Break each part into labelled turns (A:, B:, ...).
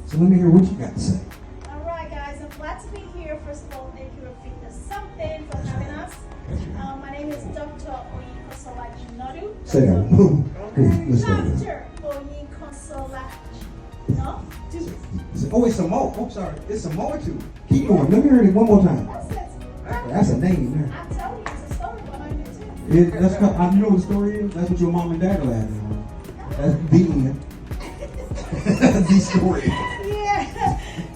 A: So let me hear what you got to say.
B: All right, guys, I'm glad to be here. First of all, thank you, Fitness Something, for having us. My name is Dr. Oyinkansola Nodu.
A: Say that. Let's go.
B: Dr. Oyinkansola. No?
A: Oh, it's a mo. Oh, sorry. It's a mo too. Keep going. Let me hear it one more time.
B: That's it.
A: That's a name there.
B: I'm telling you, there's a story behind it, too.
A: You know what the story is? That's what your mom and dad are laughing on. That's the end. The story.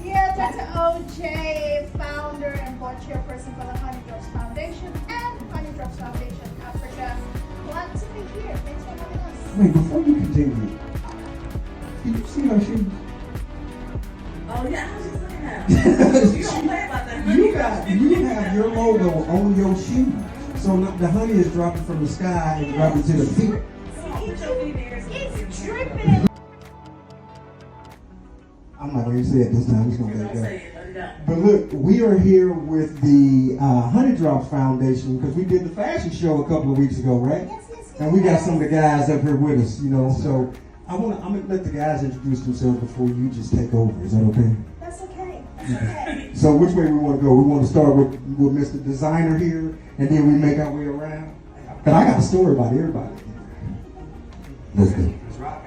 B: Yeah, Dr. OJ, founder and board chairperson for the Honey Drops Foundation and Honey Drops Foundation Africa. Glad to be here. Thanks for having us.
A: Wait, before you continue, did you see her shoes?
C: Oh yeah, I was just looking at them. You don't play about that.
A: You have your logo on your shoe. So now the honey is dropping from the sky and dropping to the feet.
B: It's dripping.
A: I'm not going to say it this time. It's going to
C: Don't
A: be
C: say it.
A: But look, we are here with the Honey Drops Foundation because we did the fashion show a couple of weeks ago, right?
B: Yes.
A: And we got some of the guys up here with us, you know. So I'm gonna let the guys introduce themselves before you just take over. Is that okay?
B: That's okay. That's okay.
A: So which way we want to go? We want to start with Mr. Designer here, and then we make our way around. But I got a story about everybody. Let's go.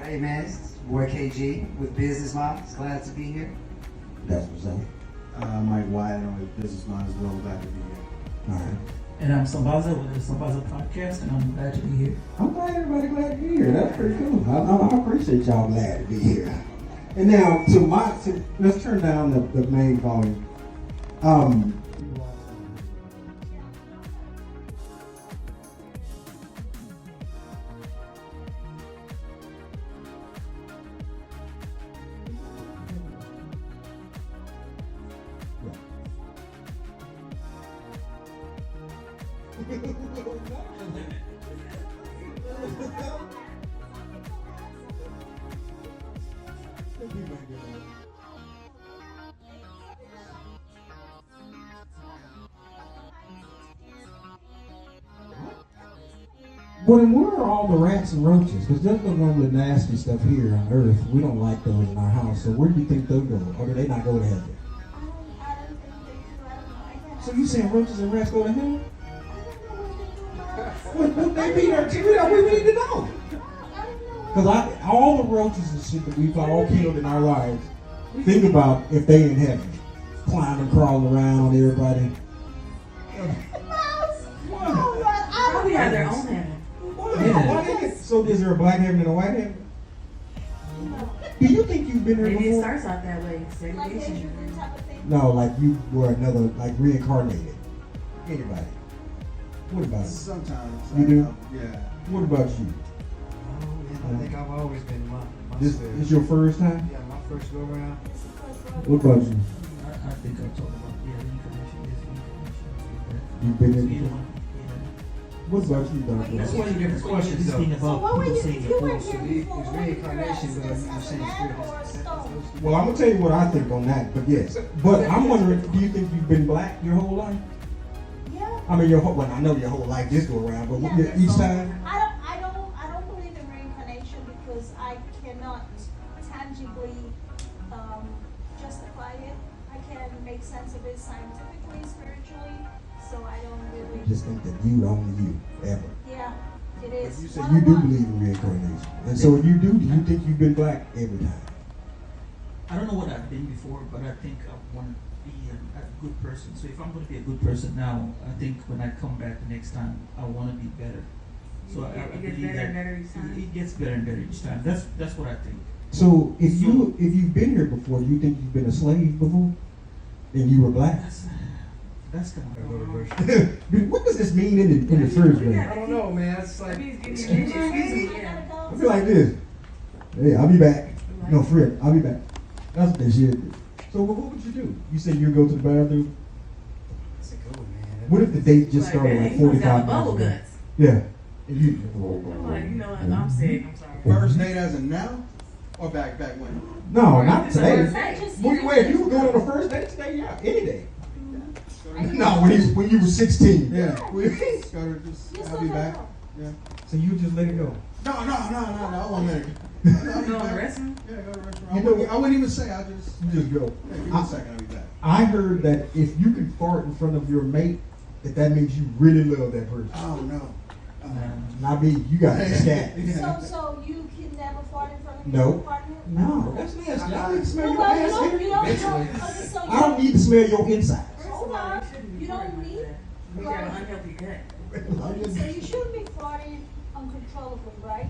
D: Hey man, it's your boy KG with Business Minds. Glad to be here.
A: That's what's up.
E: Mike Wyatt on his Business Mind as well. Glad to be here.
A: All right.
F: And I'm Sambaza with the Sambaza podcast, and I'm glad to be here.
A: I'm glad everybody glad to be here. That's pretty cool. I appreciate y'all glad to be here. And now let's turn down the main volume. Well, then where are all the rats and roaches? Because there's no normally nasty stuff here on Earth. We don't like those in our house. So where do you think they'll go? Or do they not go to heaven? So you saying roaches and rats go to heaven? Would they be there too? We need to know. Because all the roaches and shit that we've all killed in our lives, think about if they in heaven, climbing, crawling around on everybody.
C: Probably have their own heaven.
A: So is there a black heaven and a white heaven? Do you think you've been here
C: Maybe
A: before?
C: it starts out that way.
B: Like
C: Segregation.
B: Asian type of thing.
A: No, like you were another, like reincarnated. Anybody? What about you?
E: Sometimes.
A: You do?
E: Yeah.
A: What about you?
D: I think I've always been my
A: This
D: spirit.
A: is your first time?
D: Yeah, my first go around.
A: What about you?
F: I think I'll talk about reincarnation is reincarnation.
A: You've been in.
F: Either one.
A: What about you, Doctor?
D: That's one of the different questions
F: This
D: though.
F: thing
B: So
F: about
B: what were
F: people
B: you,
F: saying
B: if you were
F: divorce.
B: here
D: It's
B: before, what were you
D: reincarnation,
B: as
D: but
B: a
D: you're saying
B: man
D: spirit
B: or a stone?
A: Well, I'm gonna tell you what I think on that, but yes. But I'm wondering, do you think you've been black your whole life?
B: Yeah.
A: I mean, well, I know your whole life this go around, but
B: Yeah.
A: each time?
B: I don't believe in reincarnation because I cannot tangibly justify it. I can make sense of it scientifically, spiritually, so I don't really.
A: Just think that you only you ever.
B: Yeah, it
A: But
B: is.
A: you said you do believe in reincarnation, and so if you do you think you've been black every time?
F: I don't know what I've been before, but I think I want to be a good person. So if I'm going to be a good person now, I think when I come back the next time, I want to be better. So I
C: It gets
F: believe
C: better and
F: that
C: better each time.
F: it gets better and better each time. That's what I think.
A: So if you've been here before, you think you've been a slave before, and you were black?
F: That's kind of.
A: What does this mean in the first place?
D: I don't know, man. It's like
A: I feel like this. Hey, I'll be back. No, Fred, I'll be back. That's what they should do. So what would you do? You said you'd go to the bathroom?
D: it's a good one, man.
A: What if the date just started like 45
C: bubble
A: minutes ago?
C: guts.
A: Yeah. And you,
C: I'm like, you know what? I'm sick. I'm sorry.
E: First date as of now, or back when?
A: no, not
C: It's the
A: today.
C: first date.
A: Wait, if you were going on the first date today, yeah, any day. No, when you were 16.
E: Yeah. Just, I'll be back. Yeah.
A: So you just let it go.
E: No. I want to let it go.
C: You go in the restroom?
E: Yeah, go to the restaurant.
A: You know-
E: I wouldn't even say. I just.
A: You just go.
E: Yeah, give me a second. I'll be back.
A: I heard that if you can fart in front of your mate, that means you really love that person.
E: Oh no.
A: Not me. You got to scat.
B: So you can never fart in front of
A: No.
B: your partner?
A: No, that's nasty. I don't need to smell your
B: Well,
A: ass.
B: okay, so
A: I don't need to smell your insides.
B: hold on. You don't need.
C: You got an unhealthy gut.
B: So you shouldn't be farting uncontrollably, right?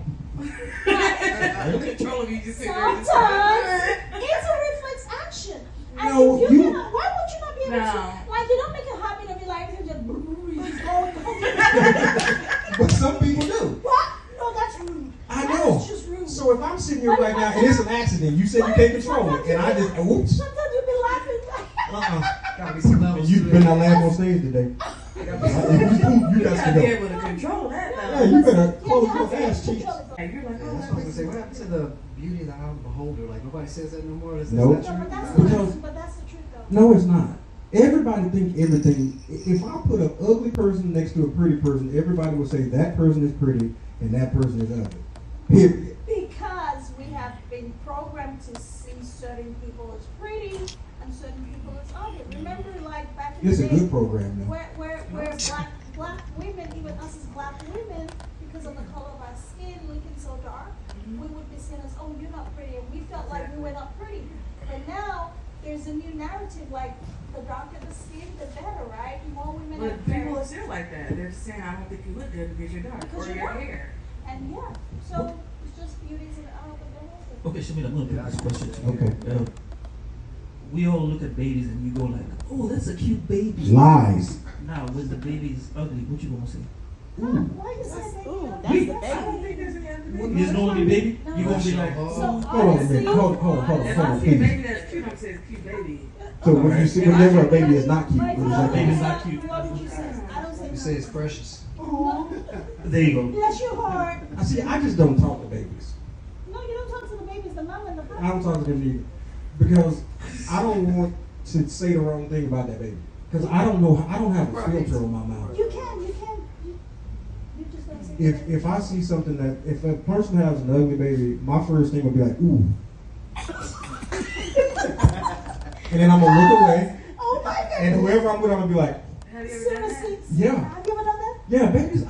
C: Control of you just sitting there.
B: Sometimes it's a reflex action. And
A: No,
B: if
A: you-
B: cannot, why would you not be able
C: No.
B: to? Like, you don't make a habit of your life and just go.
A: But some people do.
B: What? No, that's rude.
A: I
B: That
A: know.
B: is just rude.
A: So if I'm sitting here right now and it's an accident, you said you can't control it, and I just oops.
B: Sometimes you be laughing like.
D: Gotta be some
A: And
D: levels
A: you
D: to
A: been
D: it.
A: not laughing on stage today. If you poop, you
C: You
A: got
C: gotta
A: to
C: be
A: go.
C: able to control that
A: Yeah,
C: though.
A: you better
B: Yeah,
A: close
B: you
A: your
B: have to
A: ass cheeks.
B: control it.
C: Hey, you're like,
D: Yeah,
C: oh,
D: that's what I was gonna say. What happened to the beauty of the eye of the beholder? Like nobody says that no more. Is
A: Nope.
D: that
B: No,
D: true?
B: but that's
A: Because-
B: but that's the truth though.
A: No, it's not. Everybody think everything. If I put an ugly person next to a pretty person, everybody will say that person is pretty and that person is ugly. Period.
B: Because we have been programmed to see certain people as pretty and certain people as ugly. Remember, like back in
A: It's
B: the
A: a
B: day,
A: good program though.
B: where black women, even us as black women, because of the color of our skin looking so dark, we would be seen as, oh, you're not pretty, and we felt like we were not pretty. But now there's a new narrative, like the darker the skin, the better, right? More women are
C: but people are still like that. They're just saying, I don't think you look good because you're dark
B: Because
C: or
B: you're
C: your
B: dark.
C: hair.
B: and yeah, so it's just beauty's in the eye of the beholder.
F: Okay, Shamil, I'm gonna put this question to you.
A: Okay.
F: We all look at babies and you go like, oh, that's a cute baby.
A: Lies.
F: Now, when the baby is ugly, what you gonna say?
B: Why you say that?
C: I don't think there's any other baby.
F: There's no only baby? You gonna be like,
B: So
A: Hold on a
B: honestly,
A: minute. Hold on,
C: If I see a
A: please.
C: baby that's cute, I'm saying it's a cute baby.
A: So when you see whenever a baby is not cute, what is that
F: Baby's
A: baby?
F: not cute.
B: What did you say? I don't say
D: You say it's precious.
B: no.
F: there you go.
B: Bless your heart.
A: I see. I just don't talk to babies.
B: No, you don't talk to the babies, the mom and the papa.
A: I don't talk to them either because I don't want to say the wrong thing about that baby because I don't know. I don't have a filter on my mouth.
B: You can. You just don't say
A: If I see something that if a person has an ugly baby, my first thing would be like, ooh, and then I'm gonna look away,
B: Oh my God.
A: and whoever I'm with, I'm gonna be like,
C: Have you ever done that?
B: Seriously?
A: Yeah.
B: Have you ever done that?
A: yeah, babies.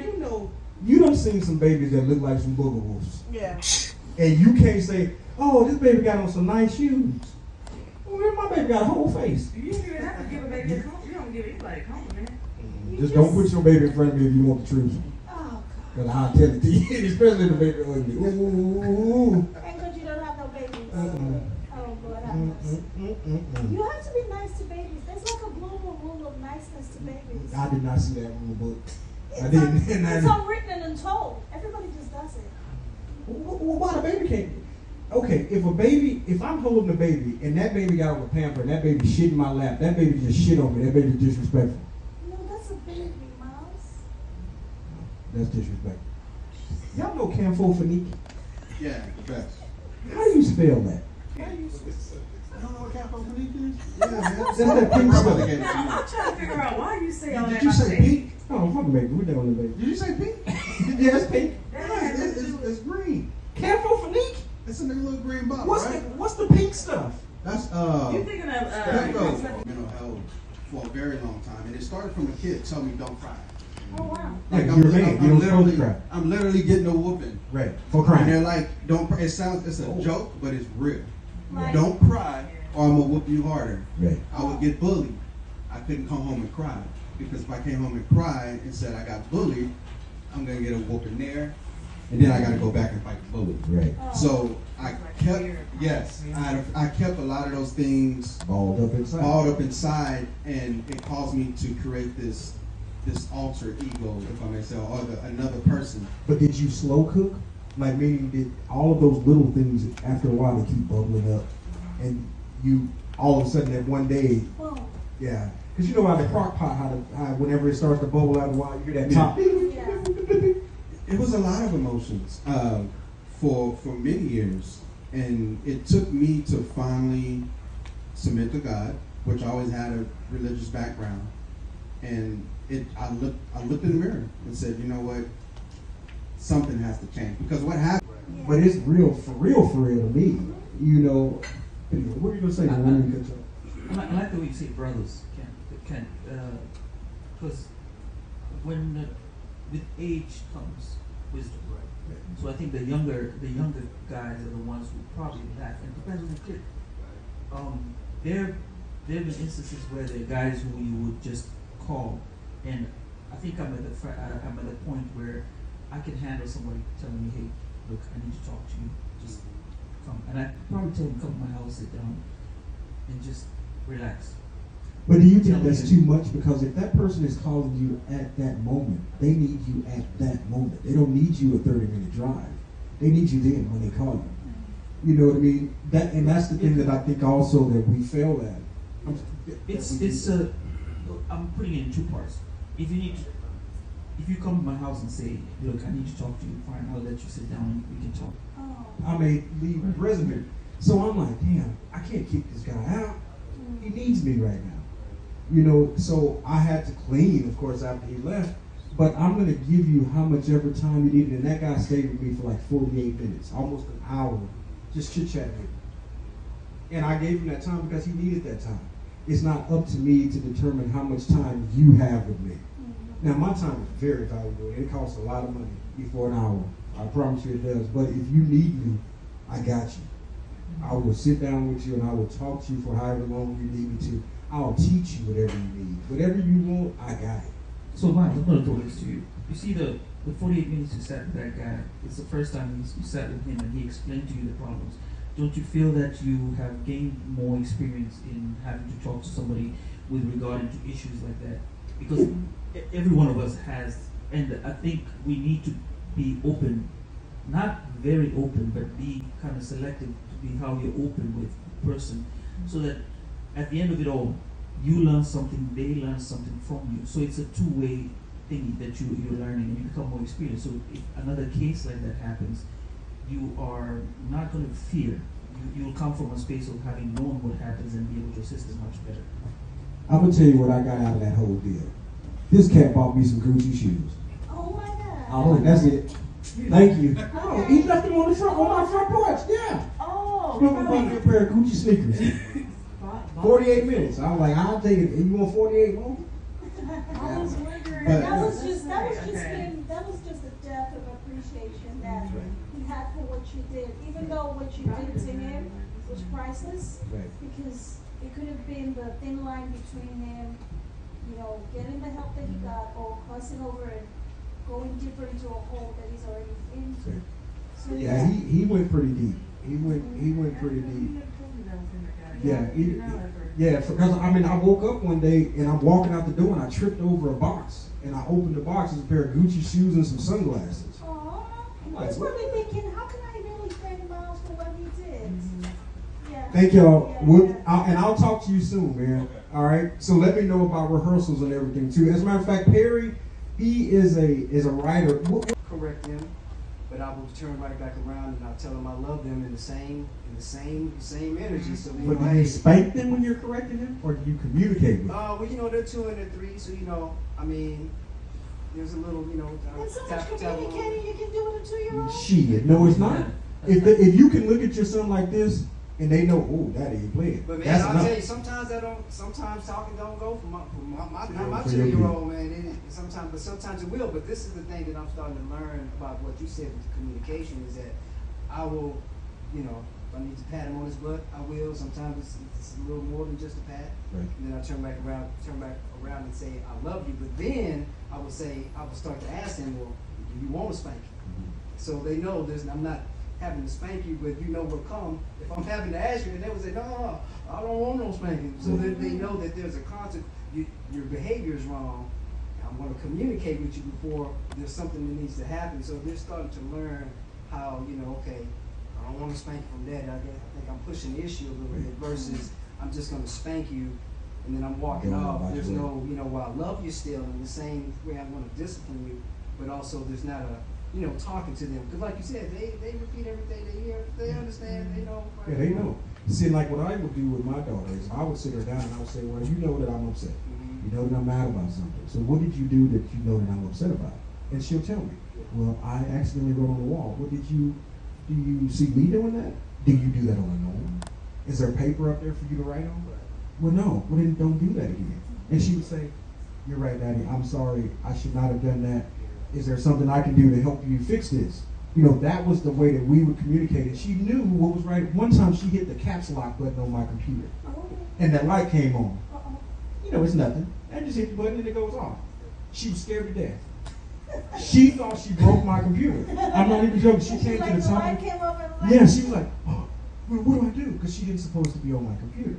A: You know, you done seen some babies that look like some booger wolves,
B: Yeah.
A: and you can't say, oh, this baby got on some nice shoes. Well, my baby got a whole face.
C: You don't even have to give a baby a compliment. You don't give anybody a compliment.
A: Just don't put your baby in front of me if you want the truth.
B: Oh God.
A: Because I'll tell it to you, especially the baby ugly. Ooh.
B: Thank God you don't have no babies.
A: Mm-mm.
B: Oh Lord have mercy.
A: Mm-mm.
B: You have to be nice to babies. There's like a global rule of niceness to babies.
A: I did not see that rule book. I
B: It's
A: didn't. And
B: it's
A: I,
B: unwritten and untold. Everybody just does it.
A: well, why the baby can't? Okay, if I'm holding a baby and that baby got on the pamper and that baby shit in my lap, that baby just shit on me. That baby's disrespectful.
B: No, that's a baby, Miles.
A: That's disrespectful. Y'all know Camphofonique?
E: Yeah, the best.
A: How do you spell that?
E: I don't know what Camphofonique is. Yeah,
A: That's that pink
E: My
A: stuff.
E: brother gave it to me.
C: I'm trying to figure out why you say all that.
E: Did you
C: about
E: say
C: baby.
E: pink?
A: Oh, fuck the baby. We're down the baby.
E: Did you say pink?
A: Yeah, it's pink.
C: That
E: No,
C: has nothing to do
E: it's green.
A: Camphofonique?
E: It's in the little green bottle, right?
A: What's the pink stuff?
E: That's
C: You thinking of
E: mental health for a very long time, and it started from a kid telling me don't cry.
B: Oh wow.
A: Like you're a man. You don't supposed to cry.
E: I'm literally getting a whooping,
A: Right. For
E: and
A: crying.
E: they're like, don't cry. It's a joke, but it's real.
B: Right.
E: Don't cry, or I'm gonna whoop you harder.
A: Right.
E: I would get bullied. I couldn't come home and cry because if I came home and cried and said I got bullied, I'm gonna get a whooping there, and then I gotta go back and fight the bully.
A: Right.
B: Oh.
E: So I kept, yes, I kept a lot of those things
A: Balled up inside.
E: balled up inside, and it caused me to create this alter ego, if I may say, or another person.
A: But did you slow cook? Like meaning did all of those little things after a while they keep bubbling up, and you all of a sudden that one day,
B: Boom.
A: yeah, because you know how the crock pot, how whenever it starts to bubble out of the while you hear that top.
E: It was a lot of emotions for many years, and it took me to finally submit to God, which I always had a religious background, And I looked in the mirror and said, you know what? Something has to change. Because what happened?
A: But it's real for real to me. You know, anyway, what are you gonna say?
F: I like the way you say brothers can, because when with age comes wisdom, right? So I think the younger guys are the ones who probably laugh, and it depends on the kid. There have been instances where there are guys who you would just call, and I think I'm at the point where I can handle somebody telling me, hey, look, I need to talk to you. Just come, and I probably tell them, come to my house, sit down, and just relax.
A: But do you think that's too much? Because if that person is calling you at that moment, they need you at that moment. They don't need you a 30-minute drive. They need you then when they call you. You know what I mean? That's the thing that I think also that we fail at. I'm putting it in two parts. If you come to my house and say, look, I need to talk to you, fine, I'll let you sit down and we can talk. I may leave a resume. So I'm like, damn, I can't kick this guy out. He needs me right now. You know, so I had to clean, of course, after he left. But I'm going to give you how much ever time you needed. And that guy stayed with me for like 48 minutes, almost an hour, just chit-chatting with me. And I gave him that time because he needed that time. It's not up to me to determine how much time you have with me. Now, my time is very valuable. It costs a lot of money before an hour. I promise you it does. But if you need me, I got you. I will sit down with you and I will talk to you for however long you need me to. I'll teach you whatever you need. Whatever you want, I got it.
F: So, Mike, I'm going to throw this to you. You see the 48 minutes you sat with that guy, it's the first time you sat with him and he explained to you the problems. Don't you feel that you have gained more experience in having to talk to somebody with regard to issues like that? Because every one of us has, and I think we need to be open, not very open, but be kind of selective to be how you're open with a person, so that at the end of it all, you learn something, they learn something from you. So it's a two-way thing that you're learning and you become more experienced. So if another case like that happens, you are not going to fear. You'll come from a space of having known what happens and be able to assist them much better.
A: I'm going to tell you what I got out of that whole deal. This cat bought me some Gucci shoes.
B: Oh my God.
A: Oh, that's it. Thank you. Oh, he left them on my front porch. Yeah.
B: Oh.
A: Remember bought me a pair of Gucci sneakers. 48 minutes. I was like, I'll take it. You want 48 more?
B: I was wondering.
E: But-
B: That was just a depth of appreciation that he had for what you did. Even though what you did to him was priceless,
A: Right.
B: because it could have been the thin line between him, you know, getting the help that he got, or crossing over and going deeper into a hole that he's already into. So
A: Yeah, he went pretty deep. He went pretty deep. Yeah, because I woke up one day and I'm walking out the door and I tripped over a box and I opened the box. It's a pair of Gucci shoes and some sunglasses.
B: Aww.
A: I'm like,
B: He's
A: what?
B: probably thinking, how can I really thank Miles for what he did? Yeah.
A: Thank y'all.
B: Yeah.
A: And I'll talk to you soon, man. All right. So let me know about rehearsals and everything too. As a matter of fact, Perry, he is a writer.
D: Correct them, but I will turn right back around and I'll tell them I love them in the same energy. So they
A: But
D: know,
A: do you
D: hey,
A: spank them when you're correcting them, or do you communicate with them?
D: well, you know, they're 2 and they're 3, so you know, I mean, there's a little, you know,
B: There's so much
D: tap.
B: communicating you can do with a 2-year-old.
A: Shit, no, it's not. If you can look at your son like this and they know, oh, daddy ain't playing.
D: But man,
A: That's
D: I'll
A: enough.
D: tell you, sometimes talking don't go for my
A: For your
D: 2-year-old, man. But sometimes it will. But this is the thing that I'm starting to learn about what you said with communication is that I will, you know, if I need to pat him on his butt, I will. Sometimes it's a little more than just a pat.
A: Right.
D: And then I turn back around and say, I love you. But then I will start to ask him, well, do you want to spank you? So they know I'm not having to spank you, but you know what come if I'm having to ask you, and they would say, no, I don't want no spanking. So that they know that there's a consequence. Your behavior is wrong. I'm going to communicate with you before there's something that needs to happen. So they're starting to learn how, you know, okay, I don't want to spank you from that. I think I'm pushing the issue a little bit versus I'm just going to spank you and then I'm walking off. There's no, you know, while I love you still in the same way I'm going to discipline you, but also there's not a, you know, talking to them. Because like you said, they repeat everything they hear. They understand, they know. Right?
A: Yeah, they know. See, like what I would do with my daughter is I would sit her down and I would say, well, you know that I'm upset.
D: Mm-hmm.
A: You know that I'm mad about something. So what did you do that you know that I'm upset about? And she'll tell me. Well, I accidentally wrote on the wall. Do you see me doing that? Do you do that on a norm? Is there paper up there for you to write on? Well, no. Well, then don't do that again. And she would say, you're right, Daddy. I'm sorry. I should not have done that. Is there something I can do to help you fix this? You know, that was the way that we would communicate. And she knew what was right. One time she hit the caps lock button on my computer. And that light came on. You know, it's nothing. I just hit the button and it goes off. She was scared to death. She thought she broke my computer. I'm not even joking. She came to the top.
B: Came up and
A: Yeah, she was like, oh, well, what do I do? Because she didn't supposed to be on my computer.